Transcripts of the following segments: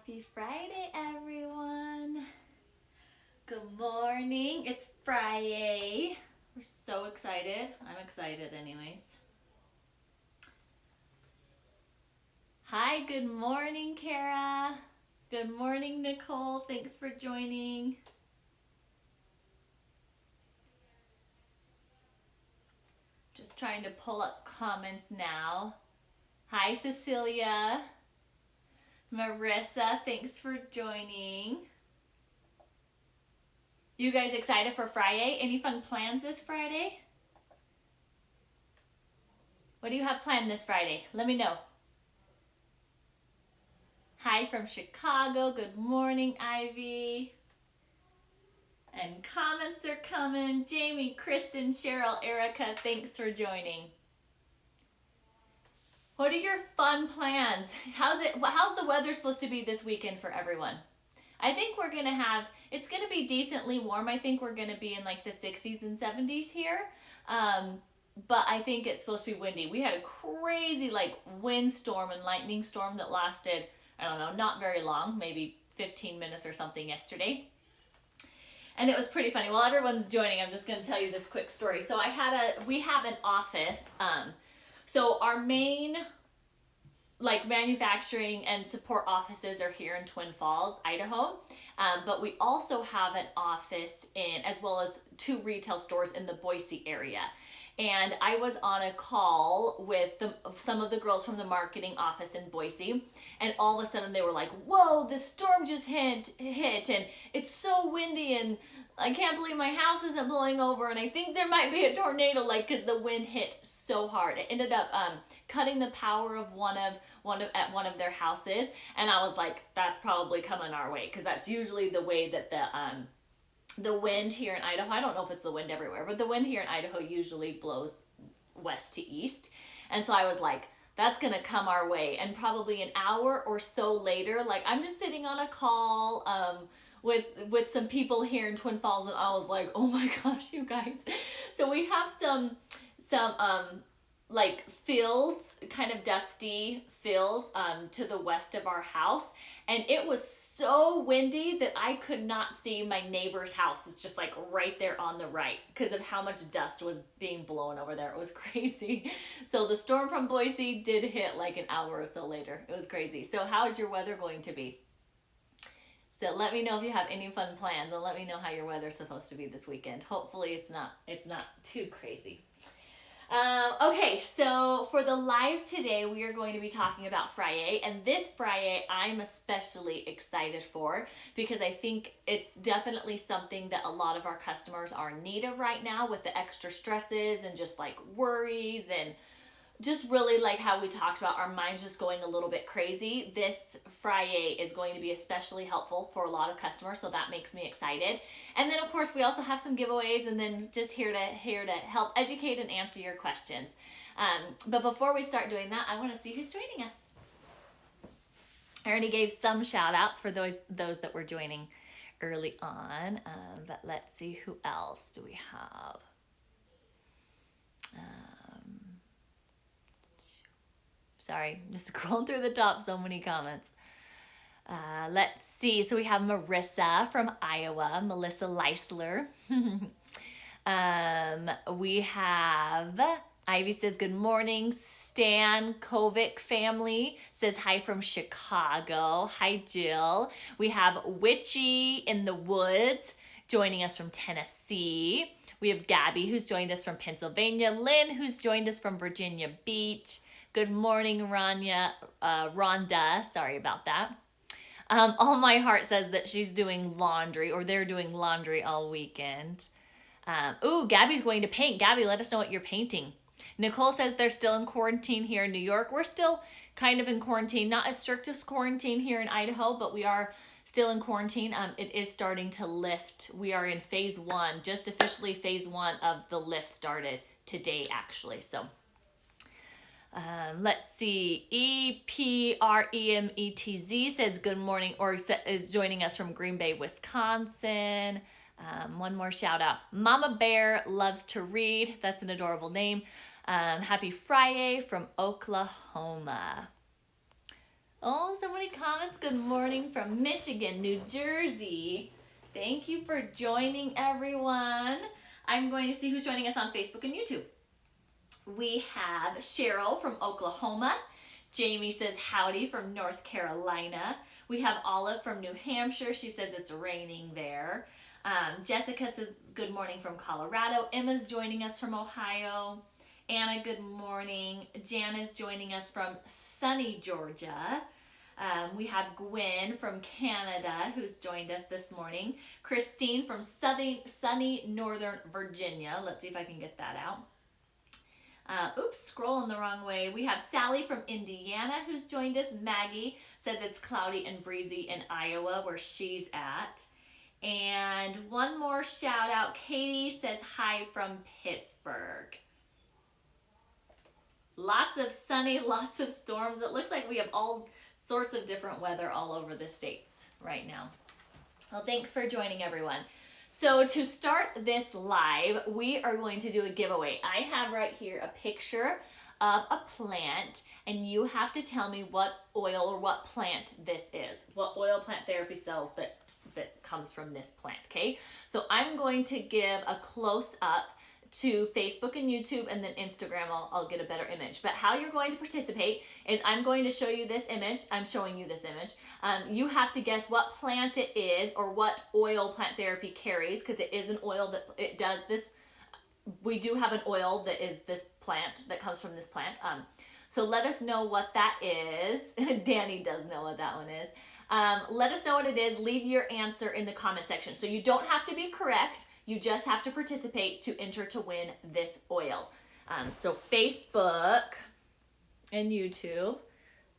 Happy Friday, everyone. Good morning. It's FriYAY. We're so excited. I'm excited anyways. Hi, good morning, Kara. Good morning, Nicole. Thanks for joining. Just trying to pull up comments now. Hi, Cecilia. Marissa, thanks for joining. You guys excited for FriYAY? Any fun plans this Friday? What do you have planned this Friday? Let me know. Hi from Chicago. Good morning, Ivy. And comments are coming. Jamie, Kristen, Cheryl, Erica, thanks for joining. What are your fun plans? How's the weather supposed to be this weekend for everyone? I think we're gonna have, it's gonna be decently warm. I think we're gonna be in like the 60s and 70s here. But I think it's supposed to be windy. We had a crazy like windstorm and lightning storm that lasted, I don't know, not very long, maybe 15 minutes or something yesterday. And it was pretty funny. While everyone's joining, I'm just gonna tell you this quick story. So we have an office. So our main like manufacturing and support offices are here in Twin Falls, Idaho. But we also have an office as well as 2 retail stores in the Boise area. And I was on a call with some of the girls from the marketing office in Boise, and all of a sudden they were like, whoa, the storm just hit, and it's so windy, and I can't believe my house isn't blowing over, and I think there might be a tornado, like, because the wind hit so hard. It ended up cutting the power of one of their houses, and I was like, that's probably coming our way, because that's usually the way that the wind here in Idaho, I don't know if it's the wind everywhere, but the wind here in Idaho usually blows west to east. And so I was like, that's gonna come our way. And probably an hour or so later, like I'm just sitting on a call with some people here in Twin Falls, and I was like, oh my gosh, you guys. So we have some like fields, kind of dusty fields to the west of our house, and it was so windy that I could not see my neighbor's house. It's just like right there on the right because of how much dust was being blown over there. It was crazy. So the storm from Boise did hit like an hour or so later. It was crazy. So how's your weather going to be? So let me know if you have any fun plans, and let me know how your weather's supposed to be this weekend. Hopefully it's not too crazy. Okay, so for the live today, we are going to be talking about FriYAY, and this FriYAY I'm especially excited for because I think it's definitely something that a lot of our customers are in need of right now with the extra stresses and just like worries and just really like how we talked about our minds just going a little bit crazy. This FriYAY is going to be especially helpful for a lot of customers, so that makes me excited. And then of course we also have some giveaways, and then just here to help educate and answer your questions. But before we start doing that, I want to see who's joining us. I already gave some shout outs for those that were joining early on, but let's see who else do we have. Sorry, just scrolling through the top, so many comments. Let's see. So we have Marissa from Iowa, Melissa Leisler. We have Ivy says, good morning. Stan Kovic family says hi from Chicago. Hi, Jill. We have Witchy in the Woods joining us from Tennessee. We have Gabby who's joined us from Pennsylvania. Lynn who's joined us from Virginia Beach. Good morning, Rhonda. Sorry about that. All My Heart says that she's doing laundry, or they're doing laundry all weekend. Ooh, Gabby's going to paint. Gabby, let us know what you're painting. Nicole says they're still in quarantine here in New York. We're still kind of in quarantine. Not as strict as quarantine here in Idaho, but we are still in quarantine. It is starting to lift. We are in phase 1, just officially phase 1 of the lift started today, actually. So let's see. EPREMETZ says good morning, or is joining us from Green Bay, Wisconsin. One more shout out. Mama Bear loves to read. That's an adorable name. Happy FriYAY from Oklahoma. Oh, so many comments. Good morning from Michigan, New Jersey. Thank you for joining, everyone. I'm going to see who's joining us on Facebook and YouTube. We have Cheryl from Oklahoma. Jamie says howdy from North Carolina. We have Olive from New Hampshire. She says it's raining there. Jessica says good morning from Colorado. Emma's joining us from Ohio. Anna, good morning. Jana's joining us from sunny Georgia. We have Gwen from Canada who's joined us this morning. Christine from sunny Northern Virginia. Let's see if I can get that out. Oops, scrolling the wrong way. We have Sally from Indiana who's joined us. Maggie says it's cloudy and breezy in Iowa where she's at. And one more shout out. Katie says hi from Pittsburgh. Lots of sunny, lots of storms. It looks like we have all sorts of different weather all over the states right now. Well, thanks for joining, everyone. So to start this live, we are going to do a giveaway. I have right here a picture of a plant, and you have to tell me what oil or what plant this is, what oil plant therapy sells that comes from this plant, okay? So I'm going to give a close-up to Facebook and YouTube, and then Instagram I'll get a better image. But how you're going to participate is I'm going to show you this image. I'm showing you this image. You have to guess what plant it is or what oil plant therapy carries, because it is an oil that it does this. We do have an oil that is this plant that comes from this plant. So let us know what that is. Danny does know what that one is. Let us know what it is. Leave your answer in the comment section. So you don't have to be correct. You just have to participate to enter to win this oil. So Facebook and YouTube,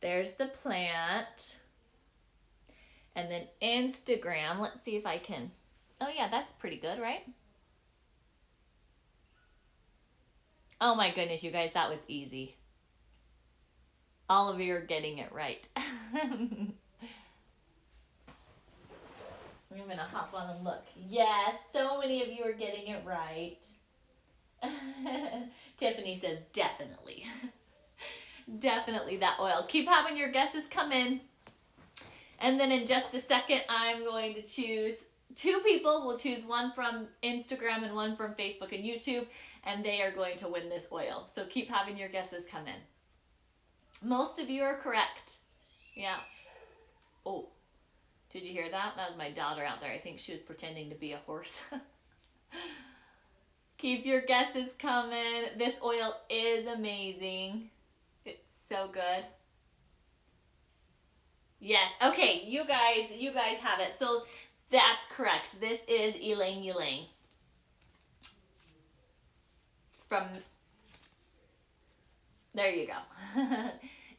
there's the plant. And then Instagram, let's see if I can, oh yeah, that's pretty good, right? Oh my goodness, you guys, that was easy. All of you are getting it right. I'm gonna hop on and look. Yes, so many of you are getting it right. Tiffany says definitely. Definitely that oil. Keep having your guesses come in. And then in just a second, I'm going to choose two people. We'll choose one from Instagram and one from Facebook and YouTube, and they are going to win this oil. So keep having your guesses come in. Most of you are correct. Yeah. Oh. Did you hear that? That was my daughter out there. I think she was pretending to be a horse. Keep your guesses coming. This oil is amazing. It's so good. Yes. Okay, you guys have it. So that's correct. This is ylang ylang. It's from, there you go.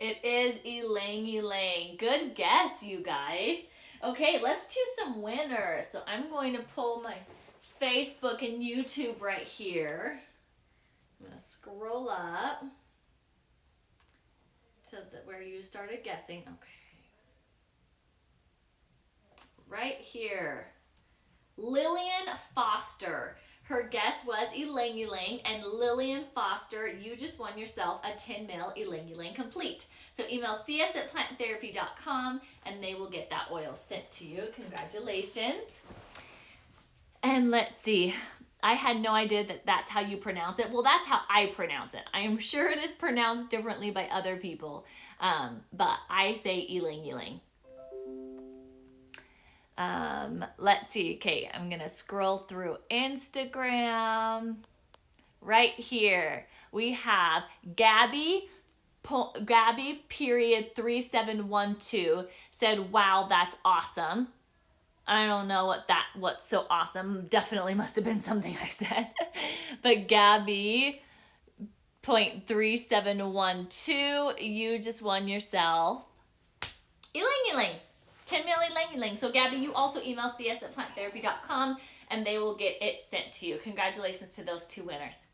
It is ylang ylang. Good guess, you guys. Okay, let's choose some winners. So I'm going to pull my Facebook and YouTube right here. I'm going to scroll up to where you started guessing. Okay. Right here. Lillian Foster. Her guess was ylang ylang, and Lillian Foster, you just won yourself a 10 ml ylang ylang complete. So email cs@planttherapy.com and they will get that oil sent to you. Congratulations. And let's see. I had no idea that that's how you pronounce it. Well, that's how I pronounce it. I am sure it is pronounced differently by other people, but I say ylang ylang. Let's see. Okay, I'm going to scroll through Instagram. Right here, we have Gabby period 3712 said, wow, that's awesome. I don't know what's so awesome. Definitely must have been something I said. But Gabby .3712, you just won yourself ylang ylang. 10 ml ylang ylang. So Gabby, you also email cs@planttherapy.com and they will get it sent to you. Congratulations to those two winners.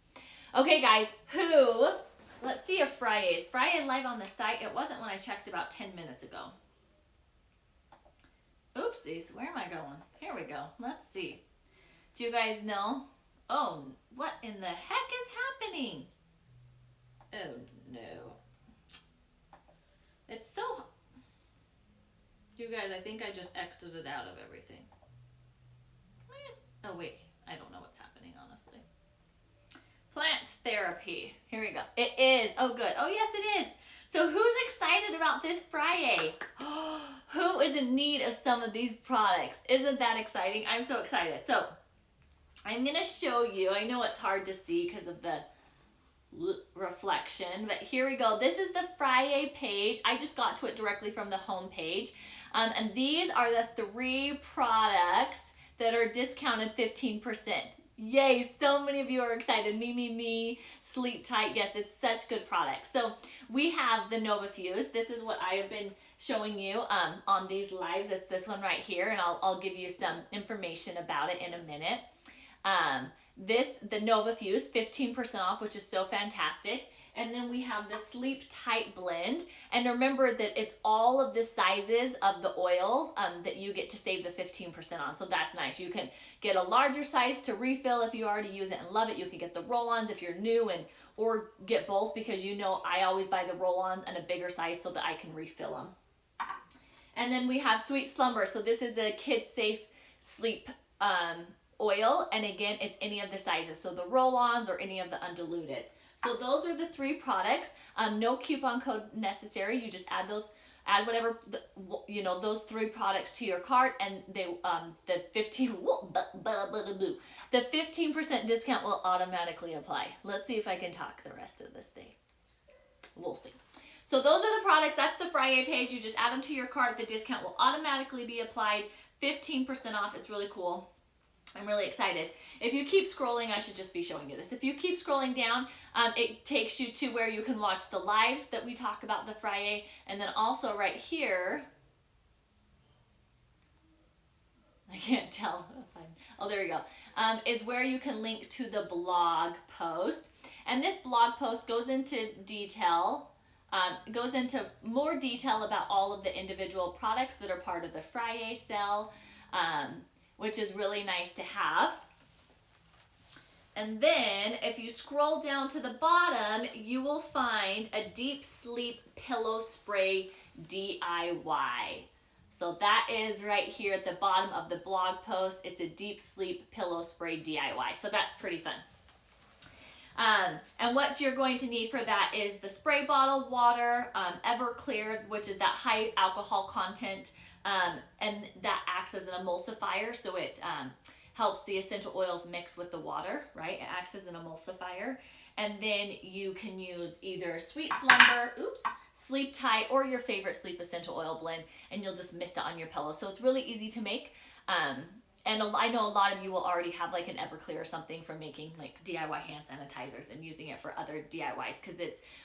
Okay guys, let's see if FriYAY is live on the site. It wasn't when I checked about 10 minutes ago. Oopsies, where am I going? Here we go. Let's see. Do you guys know? Oh, what in the heck is happening? Oh no. It's so, exited out of everything. Oh wait, I don't know what's happening, honestly. Plant therapy. Here we go. It is. Oh, good. Oh, yes, it is. So who's excited about this FriYAY? Who is in need of some of these products? Isn't that exciting? I'm so excited. So I'm going to show you. I know it's hard to see because of the reflection, but here we go. This is the FriYAY page. I just got to it directly from the home page. And these are the 3 products that are discounted 15%. Yay, so many of you are excited. Me, Sleep Tight. Yes, it's such good products. So we have the NovaFuse. This is what I have been showing you on these lives. It's this one right here, and I'll give you some information about it in a minute. The NovaFuse, 15% off, which is so fantastic. And then we have the Sleep Tight blend. And remember that it's all of the sizes of the oils that you get to save the 15% on. So that's nice. You can get a larger size to refill if you already use it and love it. You can get the roll-ons if you're new, or get both, because you know I always buy the roll-on and a bigger size so that I can refill them. And then we have Sweet Slumber. So this is a kid-safe sleep oil. And again, it's any of the sizes. So the roll-ons or any of the undiluted. So those are the 3 products. No coupon code necessary. You just add whatever those 3 products to your cart, and the 15% discount will automatically apply. Let's see if I can talk the rest of this day. We'll see. So those are the products. That's the FriYAY page. You just add them to your cart. The discount will automatically be applied. 15% off. It's really cool. I'm really excited. If you keep scrolling, I should just be showing you this. If you keep scrolling down, it takes you to where you can watch the lives that we talk about the FriYAY. And then also right here, I can't tell if oh, there you go, is where you can link to the blog post. And this blog post goes into detail, goes into more detail about all of the individual products that are part of the FriYAY sale, which is really nice to have. And then if you scroll down to the bottom, you will find a deep sleep pillow spray DIY. So that is right here at the bottom of the blog post. It's a deep sleep pillow spray DIY. So that's pretty fun. And what you're going to need for that is the spray bottle, water, Everclear, which is that high alcohol content, and that acts as an emulsifier, so it helps the essential oils mix with the water, right? It acts as an emulsifier. And then you can use either Sweet Slumber, Sleep Tight, or your favorite sleep essential oil blend, and you'll just mist it on your pillow. So it's really easy to make. And I know a lot of you will already have like an Everclear or something for making like DIY hand sanitizers and using it for other DIYs, because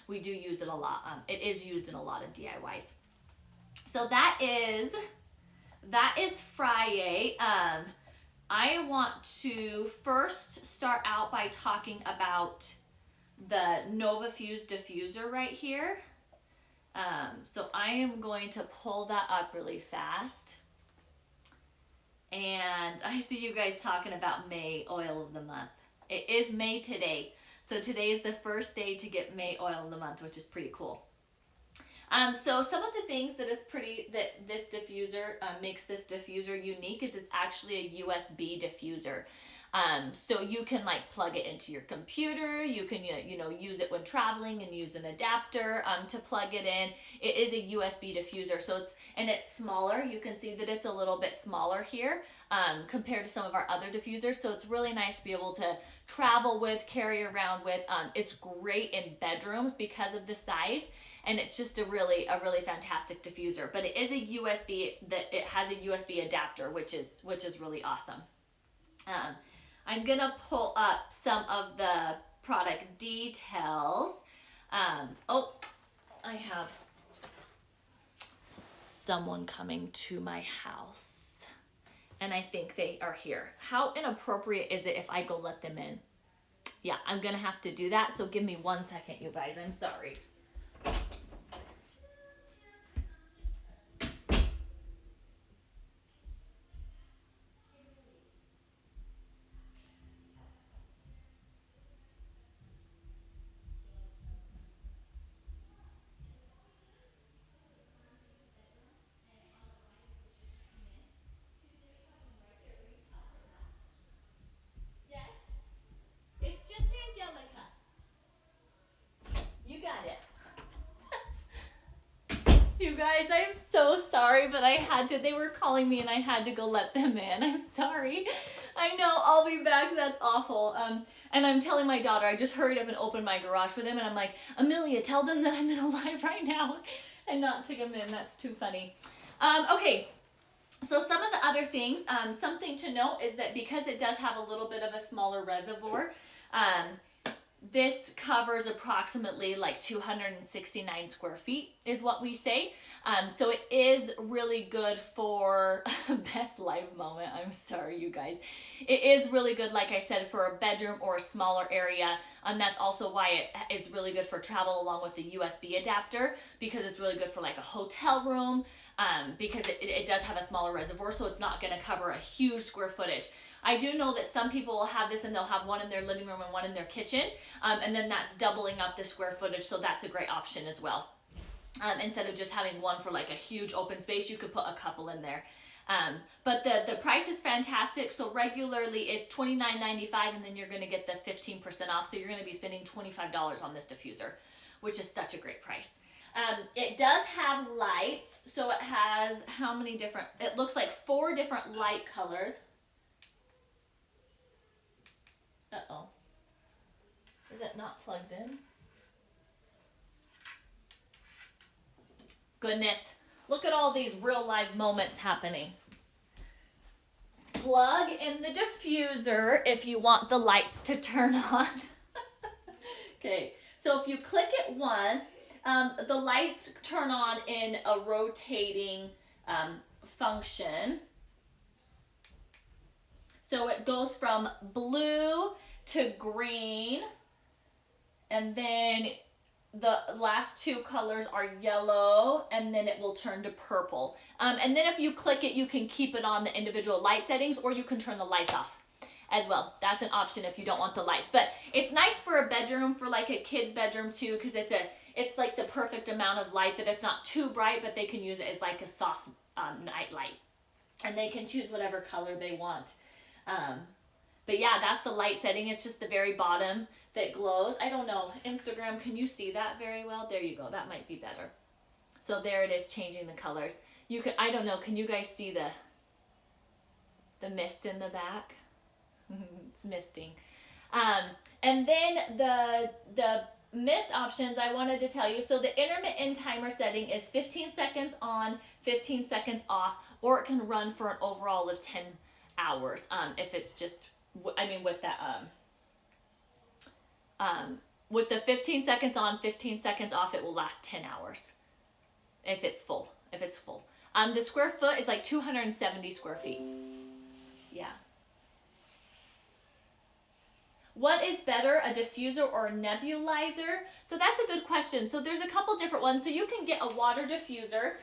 we do use it a lot. It is used in a lot of DIYs. So that is FriYAY. I want to first start out by talking about the NovaFuse diffuser right here. So I am going to pull that up really fast. And I see you guys talking about May Oil of the Month. It is May today. So today is the first day to get May Oil of the Month, which is pretty cool. So some of the things that this diffuser makes this diffuser unique is it's actually a USB diffuser. So you can like plug it into your computer. You can use it when traveling and use an adapter to plug it in. It is a USB diffuser, so it's smaller. You can see that it's a little bit smaller here compared to some of our other diffusers. So it's really nice to be able to travel with, carry around with. It's great in bedrooms because of the size. And it's just a really fantastic diffuser. But it is a USB, it has a USB adapter, which is really awesome. I'm gonna pull up some of the product details. I have someone coming to my house, and I think they are here. How inappropriate is it if I go let them in? Yeah, I'm gonna have to do that. So give me 1 second, you guys. I'm sorry. guys. I'm so sorry, but I had to. They were calling me and I had to go let them in. I'm sorry. I know, I'll be back. That's awful. And I'm telling my daughter, I just hurried up and opened my garage for them, and I'm like, Amelia, tell them that I'm in a live right now and not to come in. That's too funny. Okay. So some of the other things, something to note is that because it does have a little bit of a smaller reservoir, this covers approximately like 269 square feet is what we say. So it is really good for best life moment. I'm sorry, you guys. It is really good, like I said, for a bedroom or a smaller area. That's also why it's really good for travel along with the USB adapter, because it's really good for like a hotel room, because it does have a smaller reservoir, so it's not going to cover a huge square footage. I do know that some people will have this and they'll have one in their living room and one in their kitchen, and then that's doubling up the square footage, so that's a great option as well. Instead of just having one for like a huge open space, you could put a couple in there. But the price is fantastic. So regularly it's $29.95, and then you're going to get the 15% off. So you're going to be spending $25 on this diffuser, which is such a great price. It does have lights. So it has how many different, it looks like 4 different light colors. Uh-oh. Is it not plugged in? Goodness. Look at all these real life moments happening. Plug in the diffuser if you want the lights to turn on. Okay, so if you click it once, the lights turn on in a rotating function. So it goes from blue to green, and then the last 2 colors are yellow, and then it will turn to purple. And then if you click it, you can keep it on the individual light settings, or you can turn the lights off as well. That's an option if you don't want the lights. But it's nice for a bedroom, for like a kid's bedroom too, because it's like the perfect amount of light, that it's not too bright, but they can use it as like a soft night light. And they can choose whatever color they want. But yeah, that's the light setting. It's just the very bottom that glows. I don't know, Instagram, can you see that very well? There you go, that might be better. So there it is, changing the colors. You can, I don't know, can you guys see the mist in the back? It's misting. And then the mist options I wanted to tell you. So the intermittent timer setting is 15 seconds on, 15 seconds off, or it can run for an overall of 10 hours. If it's just, I mean, with that, with the 15 seconds on, 15 seconds off, it will last 10 hours. If it's full. The square foot is like 270 square feet. Yeah. What is better, a diffuser or a nebulizer? So that's a good question. So there's a couple different ones. So you can get a water diffuser,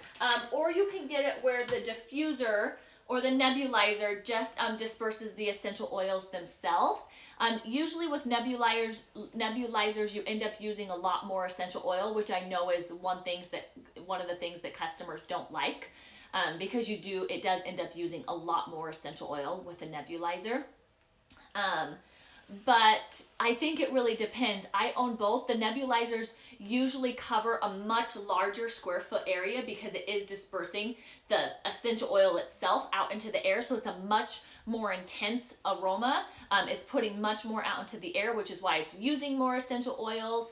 or you can get it where the diffuser or the nebulizer just disperses the essential oils themselves. Usually with nebulizers, you end up using a lot more essential oil, which I know is one of the things that customers don't like, because it does end up using a lot more essential oil with a nebulizer. But I think it really depends. I own both. The nebulizers usually cover a much larger square foot area because it is dispersing the essential oil itself out into the air. So it's a much more intense aroma. It's putting much more out into the air, which is why it's using more essential oils.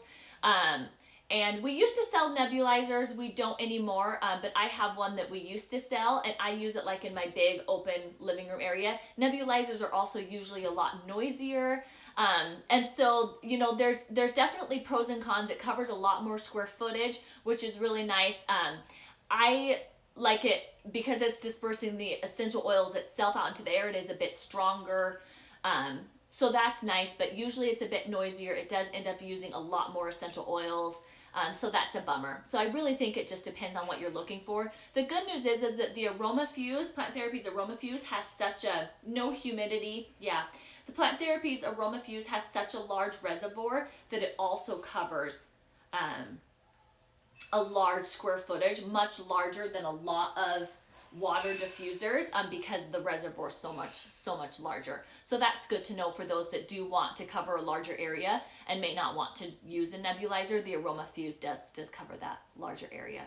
And we used to sell nebulizers. We don't anymore, but I have one that we used to sell, and I use it like in my big open living room area. Nebulizers are also usually a lot noisier. And so, you know, there's definitely pros and cons. It covers a lot more square footage, which is really nice. I like it because it's dispersing the essential oils itself out into the air. It is a bit stronger. So that's nice, but usually it's a bit noisier. It does end up using a lot more essential oils. So that's a bummer. So I really think it just depends on what you're looking for. The good news is that the AromaFuse, Plant Therapy's AromaFuse, has such a no humidity. Yeah, the Plant Therapy's AromaFuse has such a large reservoir that it also covers a large square footage, much larger than a lot of water diffusers, because the reservoir is so much larger. So that's good to know for those that do want to cover a larger area and may not want to use a nebulizer. The AromaFuse does cover that larger area.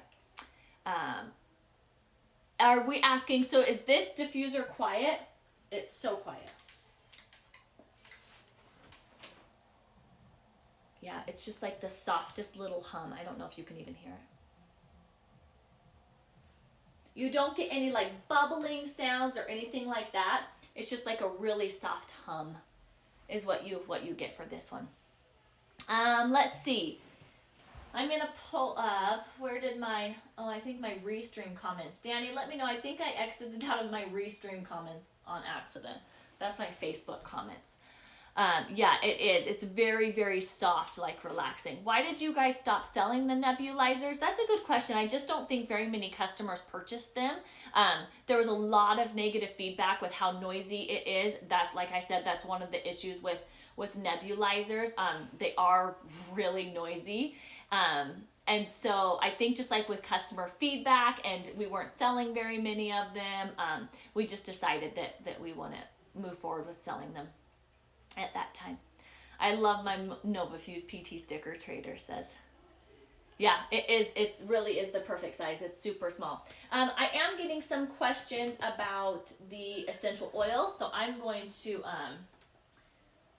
Are we asking, so is this diffuser quiet? It's so quiet. Yeah, it's just like the softest little hum. I don't know if you can even hear it. You don't get any like bubbling sounds or anything like that. It's just like a really soft hum is what you get for this one. Let's see. I'm going to pull up, where did my, I think my restream comments. Danny, let me know. I think I exited out of my restream comments on accident. That's my Facebook comments. Yeah, it is. It's very, very soft, like relaxing. Why did you guys stop selling the nebulizers? That's a good question. I just don't think very many customers purchased them. There was a lot of negative feedback with how noisy it is. That's, like I said, that's one of the issues with nebulizers. They are really noisy. And so I think just like with customer feedback, and we weren't selling very many of them, we just decided that we want to move forward with selling them at that time. I love my NovaFuse PT sticker, Trader says. Yeah, it is. It really is the perfect size. It's super small. I am getting some questions about the essential oils, so I'm going to,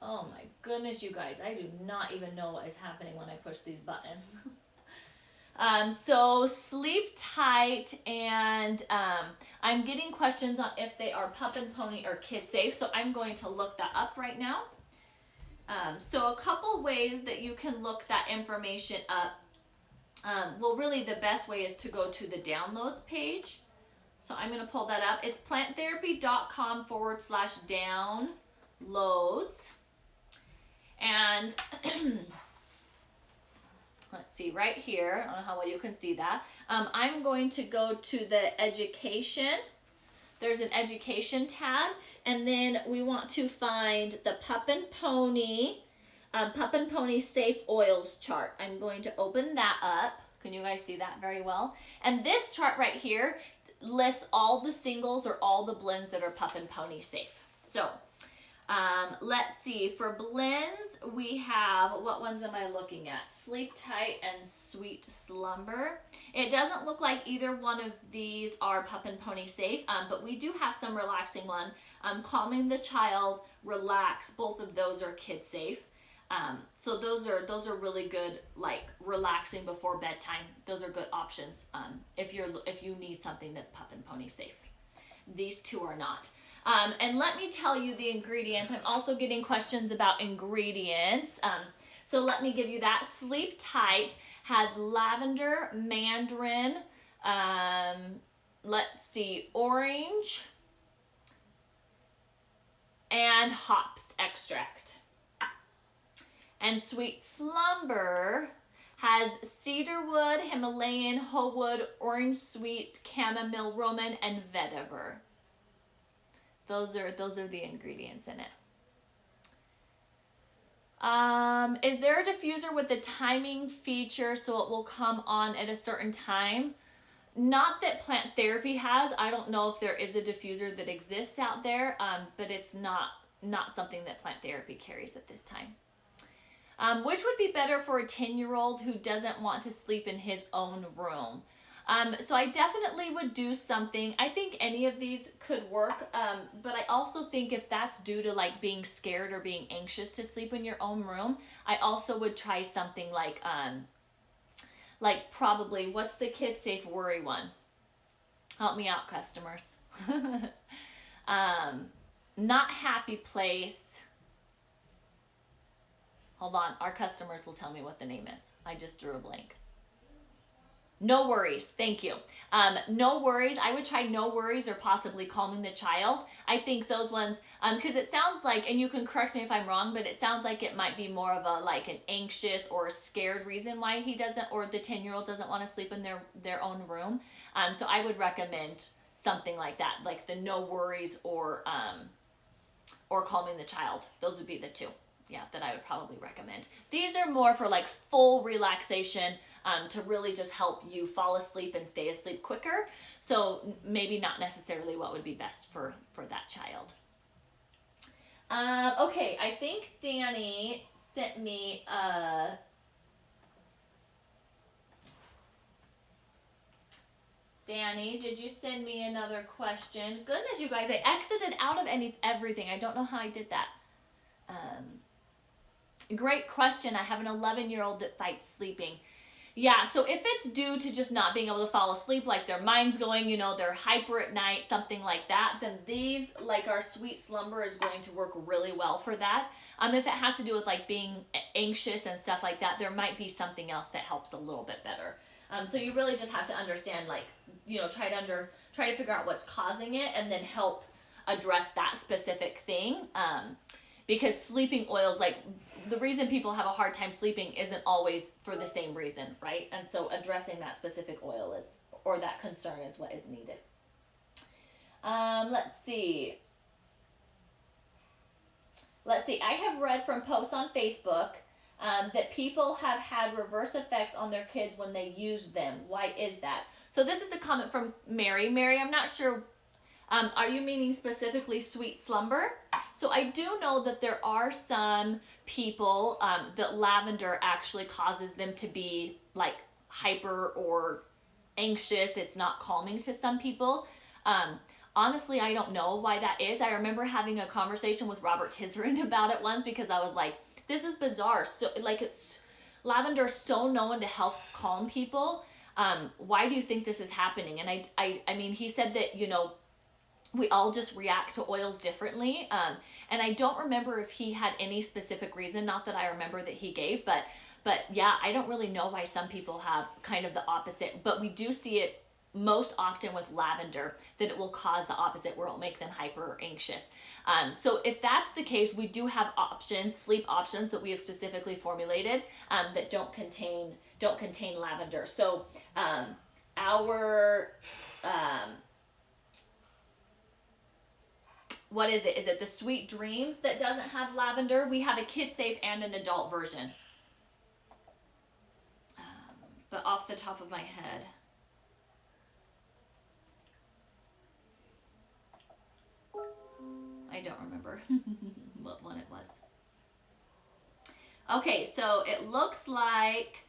oh my goodness, you guys, I do not even know what is happening when I push these buttons. So Sleep Tight, and I'm getting questions on if they are pup and pony or kid safe, so I'm going to look that up right now. So a couple ways that you can look that information up. Well, really the best way is to go to the downloads page. So I'm going to pull that up. It's planttherapy.com/downloads. And let's see right here. I don't know how well you can see that. I'm going to go to the education. There's an education tab, and then we want to find the Pup and Pony Safe Oils chart. I'm going to open that up. Can you guys see that very well? And this chart right here lists all the singles or all the blends that are Pup and Pony safe. So let's see, for blends, we have, what ones am I looking at? Sleep Tight and Sweet Slumber. It doesn't look like either one of these are Pup and Pony safe, but we do have some relaxing one. Calming the Child, Relax, both of those are kid safe. So those are really good, like relaxing before bedtime. Those are good options if you need something that's Pup and Pony safe. These two are not. And let me tell you the ingredients. I'm also getting questions about ingredients. So let me give you that. Sleep Tight has lavender, mandarin, let's see, orange, and hops extract. And Sweet Slumber has cedarwood, Himalayan, whole wood, orange sweet, chamomile, roman, and vetiver. Those are the ingredients in it. Is there a diffuser with the timing feature so it will come on at a certain time? Not that Plant Therapy has. I don't know if there is a diffuser that exists out there, but it's not something that Plant Therapy carries at this time. Which would be better for a 10-year-old who doesn't want to sleep in his own room? So I definitely would do something. I think any of these could work, but I also think if that's due to like being scared or being anxious to sleep in your own room, I also would try something like probably, what's the kid safe worry one? Help me out, customers. Not Happy Place. Hold on, our customers will tell me what the name is. I just drew a blank. No Worries, thank you. No Worries, I would try No Worries or possibly Calming the Child. I think those ones, because it sounds like, and you can correct me if I'm wrong, but it sounds like it might be more of a like an anxious or a scared reason why he doesn't, or the 10-year-old doesn't want to sleep in their own room. So I would recommend something like that, like the No Worries or Calming the Child. Those would be the two, yeah, that I would probably recommend. These are more for like full relaxation, to really just help you fall asleep and stay asleep quicker. So maybe not necessarily what would be best for that child. Okay, I think Danny sent me Danny, did you send me another question? Goodness, you guys, I exited out of everything. I don't know how I did that. Great question. I have an 11-year-old that fights sleeping. Yeah, so if it's due to just not being able to fall asleep, like their mind's going, you know, they're hyper at night, something like that, then these, like our Sweet Slumber, is going to work really well for that. If it has to do with like being anxious and stuff like that, there might be something else that helps a little bit better. So you really just have to understand, like, you know, try to figure out what's causing it and then help address that specific thing. Because sleeping oils, like, the reason people have a hard time sleeping isn't always for the same reason, right? And so addressing that specific oil is, or that concern, is what is needed. Let's see. I have read from posts on Facebook that people have had reverse effects on their kids when they use them. Why is that? So this is a comment from Mary. Mary, I'm not sure. Are you meaning specifically Sweet Slumber? So I do know that there are some people that lavender actually causes them to be like hyper or anxious. It's not calming to some people. Honestly, I don't know why that is. I remember having a conversation with Robert Tisserand about it once because I was like, this is bizarre. So like, it's lavender is so known to help calm people. Why do you think this is happening? And I mean, he said that, you know, we all just react to oils differently. And I don't remember if he had any specific reason, not that I remember that he gave, but yeah, I don't really know why some people have kind of the opposite, but we do see it most often with lavender, that it will cause the opposite, where it'll make them hyper or anxious. So if that's the case, we do have options, sleep options that we have specifically formulated that don't contain lavender. So what is it? Is it the Sweet Dreams that doesn't have lavender? We have a kid safe and an adult version. But off the top of my head, I don't remember what one it was. Okay, so it looks like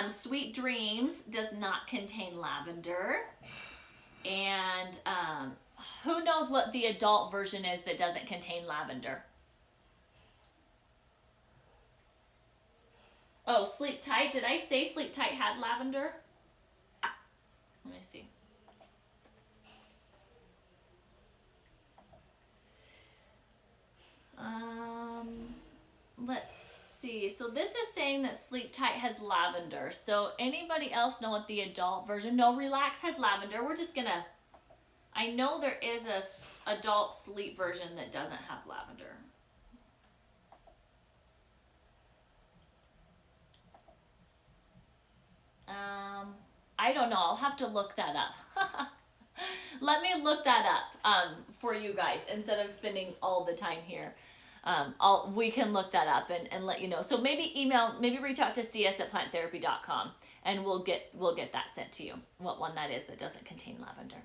Sweet Dreams does not contain lavender. And who knows what the adult version is that doesn't contain lavender? Oh, Sleep Tight. Did I say Sleep Tight had lavender? Let me see. Let's see. So this is saying that Sleep Tight has lavender. So anybody else know what the adult version? No, Relax has lavender. We're just gonna, I know there is a adult sleep version that doesn't have lavender. I don't know. I'll have to look that up. Let me look that up for you guys instead of spending all the time here. We can look that up and let you know. So maybe reach out to cs@planttherapy.com and we'll get that sent to you, what one that is that doesn't contain lavender.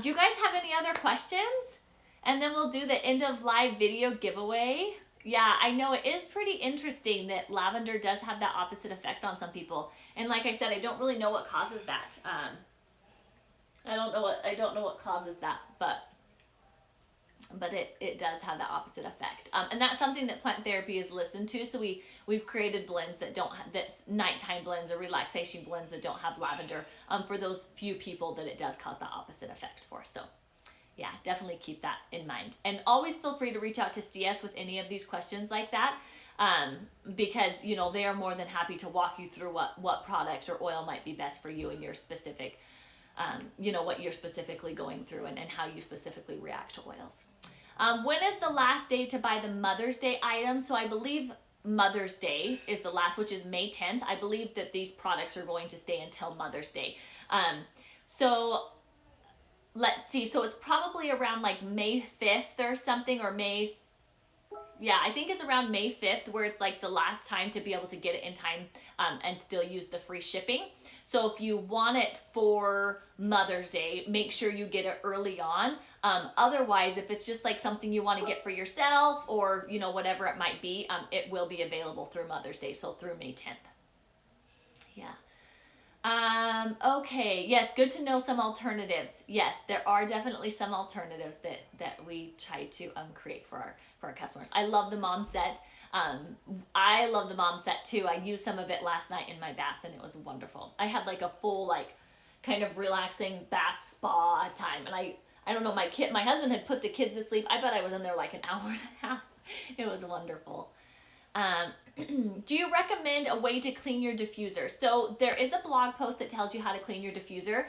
Do you guys have any other questions? And then we'll do the end of live video giveaway. Yeah, I know it is pretty interesting that lavender does have that opposite effect on some people. And like I said, I don't really know what causes that. I don't know what causes that, but it does have the opposite effect. And that's something that plant therapy is listened to. So we've created blends that's nighttime blends or relaxation blends that don't have lavender for those few people that it does cause the opposite effect for. So yeah, definitely keep that in mind. And always feel free to reach out to CS with any of these questions like that. Because, you know, they are more than happy to walk you through what product or oil might be best for you and your specific, you know, what you're specifically going through and how you specifically react to oils. When is the last day to buy the Mother's Day items? So I believe Mother's Day is the last, which is May 10th. I believe that these products are going to stay until Mother's Day. So let's see. So it's probably around like May 5th or something, or yeah, I think it's around May 5th where it's like the last time to be able to get it in time and still use the free shipping. So if you want it for Mother's Day, make sure you get it early on. Otherwise, if it's just like something you want to get for yourself or, you know, whatever it might be, it will be available through Mother's Day, so through May 10th. Yeah. Okay. Yes, good to know some alternatives. Yes, there are definitely some alternatives that we try to create for our customers. I love the mom set. I love the mom set too. I used some of it last night in my bath and it was wonderful. I had like a full like kind of relaxing bath spa time, and I don't know, my husband had put the kids to sleep. I bet I was in there like an hour and a half. It was wonderful. Um, do you recommend a way to clean your diffuser? So there is a blog post that tells you how to clean your diffuser.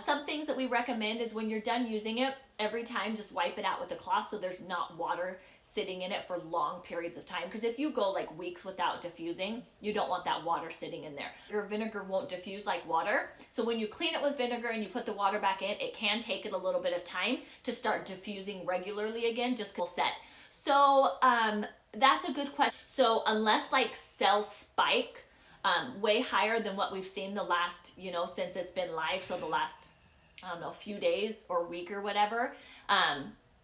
Some things that we recommend is when you're done using it, every time just wipe it out with a cloth so there's not water sitting in it for long periods of time. Because if you go like weeks without diffusing, you don't want that water sitting in there. Your vinegar won't diffuse like water. So when you clean it with vinegar and you put the water back in, it can take it a little bit of time to start diffusing regularly again, just full set. So that's a good question. So unless like cells spike way higher than what we've seen the last, since it's been live, so the last, I don't know, few days or week or whatever,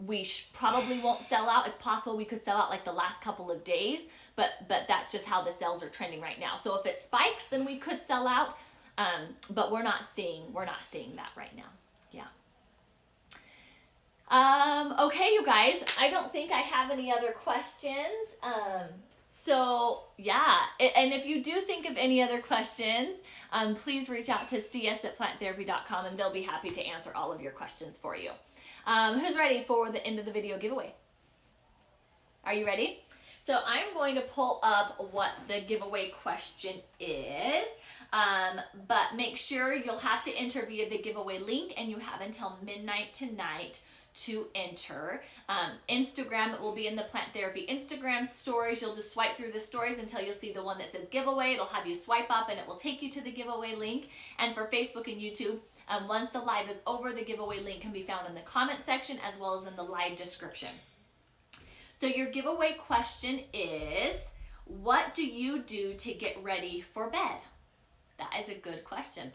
we probably won't sell out. It's possible we could sell out like the last couple of days, but that's just how the sales are trending right now. So if it spikes, then we could sell out, but we're not seeing that right now. Yeah. Okay, you guys, I don't think I have any other questions. So yeah, and if you do think of any other questions, please reach out to cs@planttherapy.com and they'll be happy to answer all of your questions for you. Who's ready for the end of the video giveaway? Are you ready? So I'm going to pull up what the giveaway question is, but make sure you'll have to enter via the giveaway link and you have until midnight tonight to enter. Instagram, it will be in the Plant Therapy Instagram stories. You'll just swipe through the stories until you'll see the one that says giveaway. It'll have you swipe up and it will take you to the giveaway link. And for Facebook and YouTube, once the live is over, the giveaway link can be found in the comment section as well as in the live description. So your giveaway question is, what do you do to get ready for bed? That is a good question.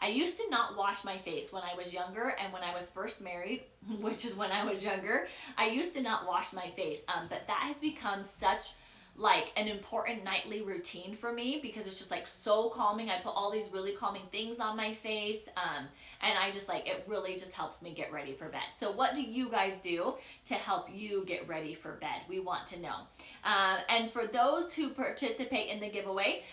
I used to not wash my face when I was younger, and when I was first married, which is when I was younger, I used to not wash my face, but that has become such like an important nightly routine for me because it's just like so calming. I put all these really calming things on my face, and I just like, it really just helps me get ready for bed. So what do you guys do to help you get ready for bed? We want to know. And for those who participate in the giveaway,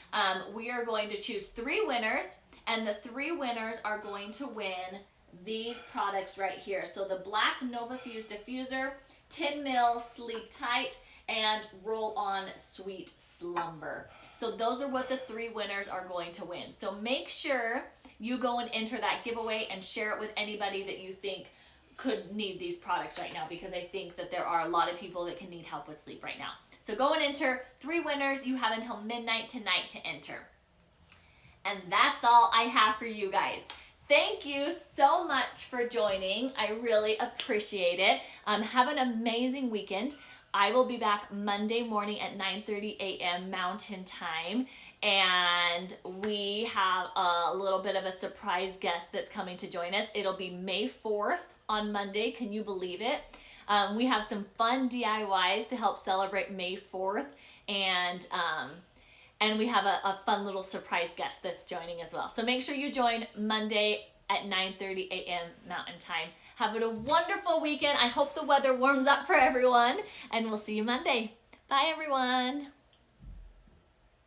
we are going to choose 3 winners. And the 3 winners are going to win these products right here. So the Black NovaFuse Diffuser, 10 mil Sleep Tight, and Roll On Sweet Slumber. So those are what the 3 winners are going to win. So make sure you go and enter that giveaway and share it with anybody that you think could need these products right now, because I think that there are a lot of people that can need help with sleep right now. So go and enter 3 winners. You have until midnight tonight to enter. And that's all I have for you guys. Thank you so much for joining. I really appreciate it. Have an amazing weekend. I will be back Monday morning at 9:30 a.m. Mountain Time. And we have a little bit of a surprise guest that's coming to join us. It'll be May 4th on Monday. Can you believe it? We have some fun DIYs to help celebrate May 4th. And we have a fun little surprise guest that's joining as well. So make sure you join Monday at 9:30 a.m. Mountain Time. Have a wonderful weekend. I hope the weather warms up for everyone. And we'll see you Monday. Bye, everyone.